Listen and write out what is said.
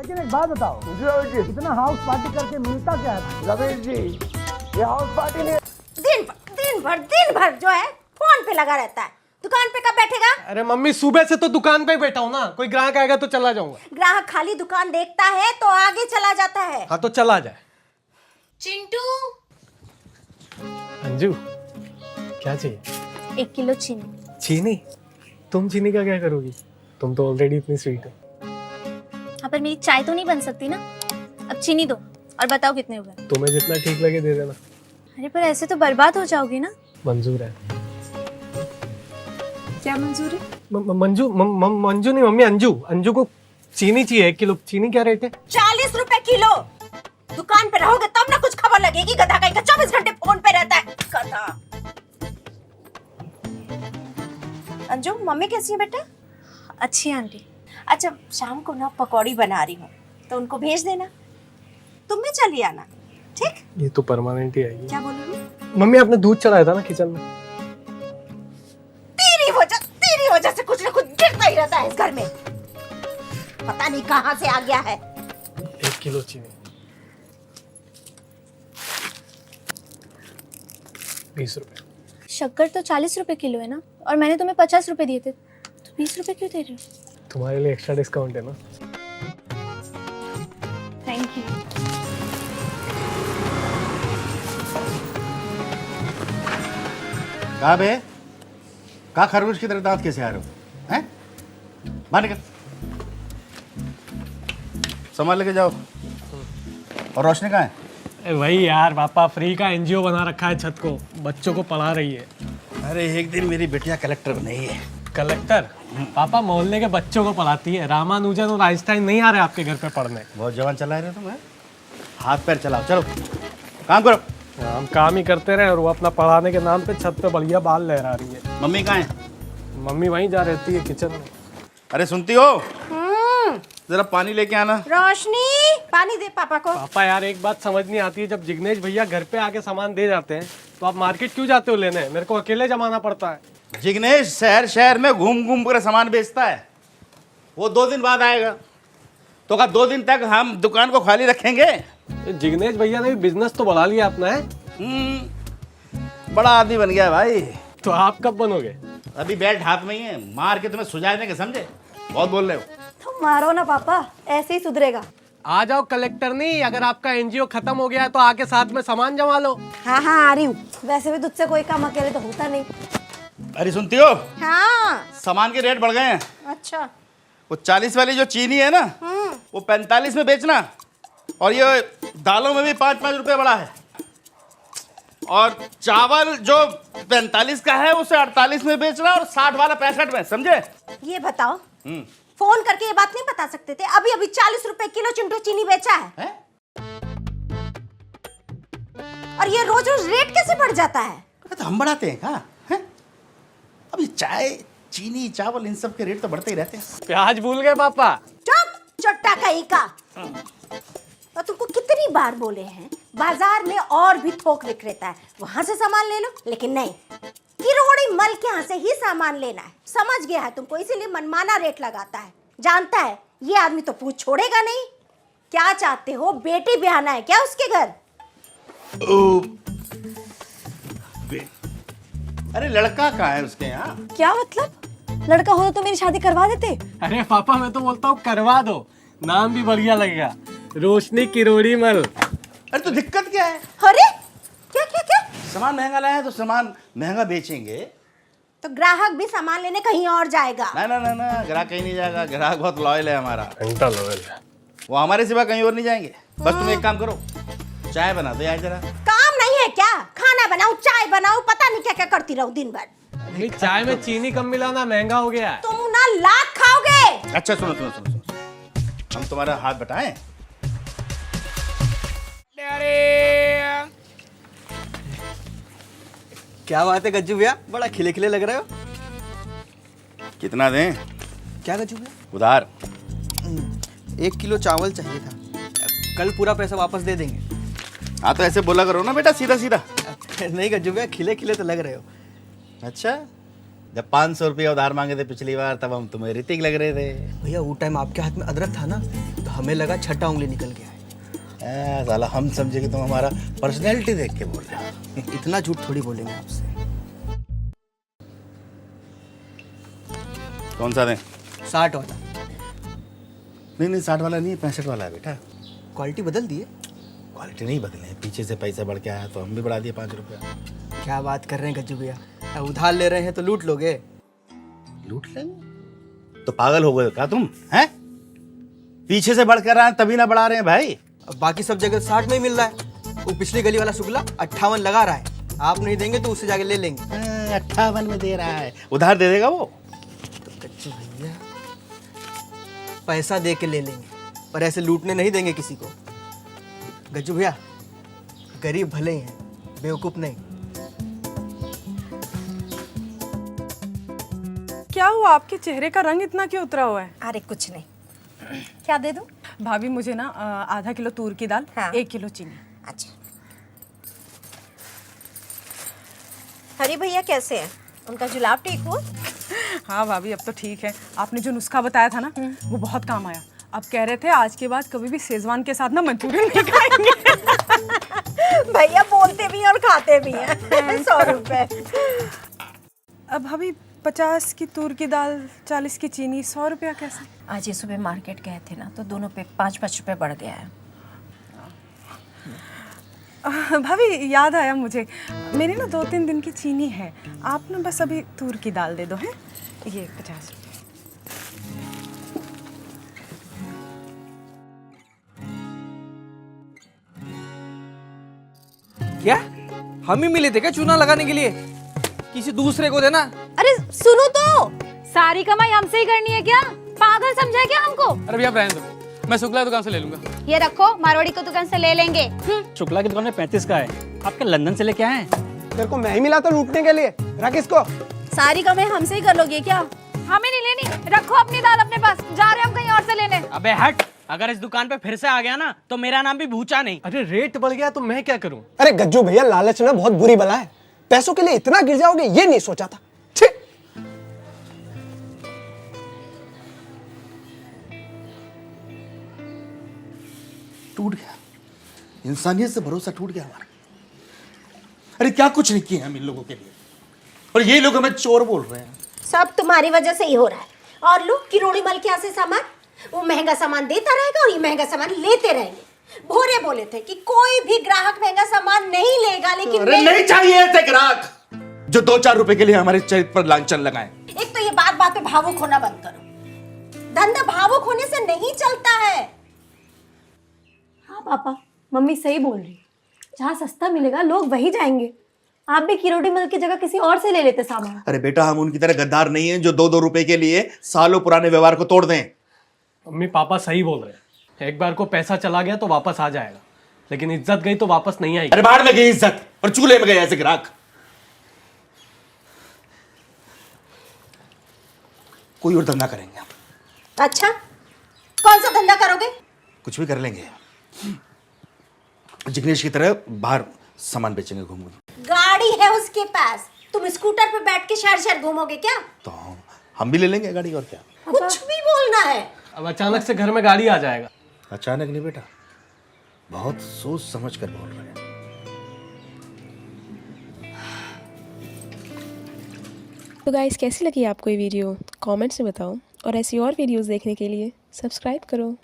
लेकिन एक बात बताओ, इतना हाउस पार्टी करके मिलता क्या है? रमेश जी, ये हाउस पार्टी नहीं। दिन भर जो है फोन पे लगा रहता है। दुकान पे कब बैठेगा? अरे मम्मी सुबह से तो दुकान पे ही बैठा हूँ ना, कोई ग्राहक आएगा तो चला जाऊंगा। ग्राहक खाली दुकान देखता है तो आगे चला जाता है। हाँ तो चला जाए। चिंटू, अंजू क्या चाहिए? 1 किलो चीनी। चीनी? तुम चीनी का क्या करोगी? तुम तो ऑलरेडी इतनी स्वीट हो। हाँ पर मेरी चाय तो नहीं बन सकती ना। अब चीनी दो और बताओ कितने हुए। तुम्हें जितना ठीक लगे दे देना। अरे पर ऐसे तो बर्बाद हो जाओगी ना। मंजूर है। क्या मंजूर है? मंजू नहीं मम्मी, अंजू को चीनी चाहिए 1 किलो। चीनी क्या रेट है? 40 रुपए किलो। दुकान पे रहोगे तब ना कुछ खबर लगेगी। गधा कहीं का 24 घंटे फोन पे रहता है गधा। अंजू, मम्मी कैसी है बेटा? अच्छी है आंटी। अच्छा, शाम को ना पकौड़ी बना रही हूँ तो उनको भेज देना। तुम भी चली आना, ठीक? ये तो परमानेंट ही आएगी। क्या बोल रही हूँ? मम्मी आपने दूध चलाया था ना किचन में। तेरी वजह से कुछ ना कुछ गिरता ही रहता है इस घर में। पता नहीं कहाँ से आ गया है। 1 किलो चीनी 20 रुपए। शक्कर तो 40 रुपए किलो है ना, और मैंने तुम्हें 50 रुपए दिए थे, तो 20 रुपए क्यों दे रही हो? तुम्हारे लिए एक्स्ट्रा डिस्काउंट है ना। Thank you. कहाँ बे? कहाँ खरगोश की तरह दांत कैसे आ रहे हो? हैं? बाहर निकल। सामान लेके जाओ। और रोशनी कहाँ है? वही यार, पापा फ्री का एनजीओ बना रखा है, छत को बच्चों को पढ़ा रही है। अरे एक दिन मेरी बेटियां कलेक्टर बनेगी है। कलेक्टर? पापा मोहल्ले के बच्चों को पढ़ाती है। रामानुजन और आइंस्टाइन नहीं आ रहे आपके घर पे पढ़ने। बहुत जवान चला रहे हो तुम, हैं? हाथ पैर चलाओ, चलो काम करो। हम काम ही करते रहे और वो अपना पढ़ाने के नाम पे छत पे बढ़िया बाल लहरा रही है। मम्मी कहाँ है? मम्मी वहीं जा रहती है किचन में। अरे सुनती हो? जरा पानी लेके आना। रोशनी, पानी दे पापा को। पापा यार एक बात समझ नहीं आती है, जब जिग्नेश भैया घर पे आके सामान दे जाते हैं तो आप मार्केट क्यों जाते हो लेने? मेरे को अकेले जमाना पड़ता है। जिग्नेश शहर शहर में घूम घूम कर सामान बेचता है। वो 2 दिन बाद आएगा तो क्या 2 दिन तक हम दुकान को खाली रखेंगे? जिग्नेश भैया ने भी बिजनेस तो बढ़ा लिया अपना है। बड़ा आदमी बन गया है भाई। तो आप कब बनोगे? अभी बैट हाथ में ही है, मार के तुम्हें सुझा देंगे, समझे? बहुत बोल रहे हो। तुम मारो ना पापा, ऐसे ही सुधरेगा। आ जाओ कलेक्टर। नहीं, अगर आपका एनजीओ खत्म हो गया है तो आके साथ में सामान जमा लो। हाँ आ रही हूँ। वैसे भी तुझसे कोई काम अकेले तो होता नहीं। अरे सुनती हो? हाँ। सामान के रेट बढ़ गए हैं। अच्छा। वो 40 वाली जो चीनी है ना, वो 45 में बेचना। और ये दालों में भी 5-5 रुपए बढ़ा है। और चावल जो 45 का है उसे 48 में बेचना और 60 वाला 65 में, समझे? ये बताओ, फोन करके ये बात नहीं बता सकते थे? अभी अभी 40 रुपए किलो चिंटू चीनी बेचा है? और ये रोज रोज रेट कैसे बढ़ जाता है? तो हम बढ़ाते हैं क्या? अभी चाय, चीनी, चावल, इन सब के रेट तो बढ़ते ही रहते हैं। प्याज भूल गए पापा। चुप, चट्टा कहीं का। और तुमको कितनी बार बोले हैं, बाजार में और भी थोक विक्रेता है, वहां से सामान ले लो। लेकिन नहीं, किरोड़ी मल के यहाँ से ही सामान लेना है। समझ गया है तुमको, इसीलिए मनमाना रेट लगाता है। जानता है ये आदमी तो पूछ छोड़ेगा नहीं। क्या चाहते हो, बेटी ब्याहना है क्या उसके घर? अरे लड़का कहाँ है उसके यहाँ? क्या मतलब? लड़का हो तो मेरी शादी करवा देते। अरे पापा मैं तो बोलता हूँ करवा दो, नाम भी बढ़िया लगेगा, रोशनी किरोड़ी मल। अरे तो दिक्कत क्या है? अरे क्या क्या क्या? सामान महंगा लाया है तो सामान महंगा बेचेंगे। तो ग्राहक भी सामान लेने कहीं और जाएगा। ना ना ना ना, ग्राहक कहीं नहीं जाएगा। ग्राहक बहुत लॉयल है हमारा। घंटा लॉयल है। वो हमारे सिवा कहीं और नहीं जाएंगे। बस तुम एक काम करो, चाय बना दो यार जरा। काम नहीं है क्या? खाना बनाऊं, चाय बनाऊं, पता नहीं क्या क्या करती रहूं दिन भर। चाय में चीनी कम मिलाना, महंगा हो गया है। तुम ना लात खाओगे। अच्छा सुनो सुनो सुनो सुनो, हम तुम्हारा हाथ बटाएं। क्या बात है गज्जू भैया, बड़ा खिले खिले लग रहे हो। कितना दें? क्या गज्जू भैया? उधार। 1 किलो चावल चाहिए था, कल पूरा पैसा वापस दे देंगे। हाँ तो ऐसे बोला करो ना बेटा, सीधा सीधा। नहीं गज्जू भैया, खिले खिले तो लग रहे हो। अच्छा, जब 500 रुपया उधार मांगे थे पिछली बार तब हम तुम्हें ऋतिक लग रहे थे। भैया वो टाइम आपके हाथ में अदरक था ना, तो हमें लगा छठा उंगली निकल गया है। साला हम समझे कि तुम हमारा पर्सनैलिटी देख के बोल रहे हो। इतना झूठ थोड़ी बोलेंगे आपसे। कौन सा दें? 60 वाला। नहीं 60 वाला नहीं, 65 वाला है बेटा। क्वालिटी बदल दिए? क्वालिटी नहीं बदले, पीछे से पैसा बढ़ के आया तो हम भी बढ़ा दिए 5 रुपया। क्या बात कर रहे हैं गज्जू भैया, अब उधार ले रहे हैं तो लूट लोगे। लूट लेंगे तो पागल हो गए क्या तुम? हैं? पीछे से बढ़कर आए तभी ना बढ़ा रहे हैं भाई। अब बाकी सब जगह 60 में ही मिल रहा है। वो पिछली गली वाला शुक्ला 58 लगा रहा है, आप नहीं देंगे तो उससे जाके ले लेंगे। 58 में दे रहा है, उधार दे देगा वो। तो गज्जू भैया पैसा दे के ले लेंगे, पर ऐसे लूटने नहीं देंगे किसी को। गज्जू भैया गरीब भले ही हैं, बेवकूफ नहीं। क्या हुआ, आपके चेहरे का रंग इतना क्यों उतरा हुआ है? अरे कुछ नहीं। क्या दे दूं? भाभी मुझे ना आधा किलो तूर की दाल, हाँ। 1 किलो चीनी। अच्छा। हरी भैया कैसे हैं? उनका जुलाब ठीक हुआ? हाँ भाभी अब तो ठीक है। आपने जो नुस्खा बताया था ना वो बहुत काम आया। अब कह रहे थे आज के बाद कभी भी शेजवान के साथ ना मंचूरियन नहीं खाएंगे। भैया बोलते भी हैं और खाते भी हैं। 100 रुपए। अब भाभी 50 की तूर की दाल, 40 की चीनी, 100 रुपया कैसे? आज ये सुबह मार्केट गए थे ना तो दोनों पे 5-5 रुपए बढ़ गया है। भाभी याद आया मुझे, मेरी ना 2-3 दिन की चीनी है। आप ना बस अभी तूर की दाल दे दो, हैं? ये 50 रुपये। क्या हम ही मिले थे क्या चूना लगाने के लिए? किसी दूसरे को देना। अरे सुनो तो, सारी कमाई हमसे ही करनी है क्या? पागल समझा है क्या हमको? अरे भैया रहने दो, मैं शुक्ला की दुकान से ले लूंगा। ये रखो, मारवाड़ी को दुकान से ले लेंगे। शुक्ला की दुकान में 35 का है, आपके लंदन से लेके आए हैं। तेरे को मैं ही मिला तो लूटने के लिए, रख इसको। सारी कमाई हमसे ही कर लोगे क्या? हमें नहीं लेनी, रखो अपनी दाल अपने पास, जा रहे हम कहीं और से लेने। अबे हट, अगर इस दुकान पे फिर से आ गया ना तो मेरा नाम भी भूचा नहीं। अरे रेट बढ़ गया तो मैं क्या करूं? अरे गज्जू भैया लालच ना बहुत बुरी बला है, पैसों के लिए इतना गिर जाओगे ये नहीं सोचा था। छी! टूट गया, इंसानियत से भरोसा टूट गया हमारा। अरे क्या कुछ नहीं किया हम इन लोगों के लिए, और ये लोग हमें चोर बोल रहे हैं। सब तुम्हारी वजह से ही हो रहा है। और लो किरोड़ी मल के यहाँ से सामान, वो महंगा सामान देता रहेगा और ये महंगा सामान लेते रहेंगे। भोरे बोले थे कि कोई भी ग्राहक महंगा सामान नहीं लेगा, लेकिन अरे नहीं चाहिए ऐसे ग्राहक जो 2-4 रुपए के लिए हमारे चरित्र पर लांछन लगाएं। एक तो ये बात बात पे भावुक होना बंद करो। धंधा भावुक होने से नहीं चलता है। हाँ पापा, मम्मी सही बोल रही। जहाँ सस्ता मिलेगा लोग वही जाएंगे। आप भी किरोड़ी मल की जगह किसी और से ले लेते सामान। अरे बेटा हम उनकी तरह गद्दार नहीं हैं जो 2-2 रुपए के लिए सालों पुराने व्यवहार को तोड़ दें। मम्मी पापा सही बोल रहे हैं, एक बार को पैसा चला गया तो वापस आ जाएगा, लेकिन इज्जत गई तो वापस नहीं आएगी। अरे बाहर में गई इज्जत और चूल्हे में गए ऐसे ग्राहक। कोई और धंधा करेंगे हम। अच्छा कौन सा धंधा करोगे? कुछ भी कर लेंगे, जिग्नेश की तरह बाहर सामान बेचेंगे, घूमेंगे। गाड़ी है उसके पास, तुम स्कूटर पे बैठ के शहर शहर घूमोगे क्या? तो हम भी ले लेंगे गाड़ी, और क्या। कुछ भी बोलना है। अब अचानक से घर में गाड़ी आ जाएगा। अचानक नहीं बेटा, बहुत सोच समझ कर बोल रहे हैं। तो गाइस कैसी लगी आपको ये वीडियो कमेंट्स में बताओ, और ऐसी और वीडियोस देखने के लिए सब्सक्राइब करो।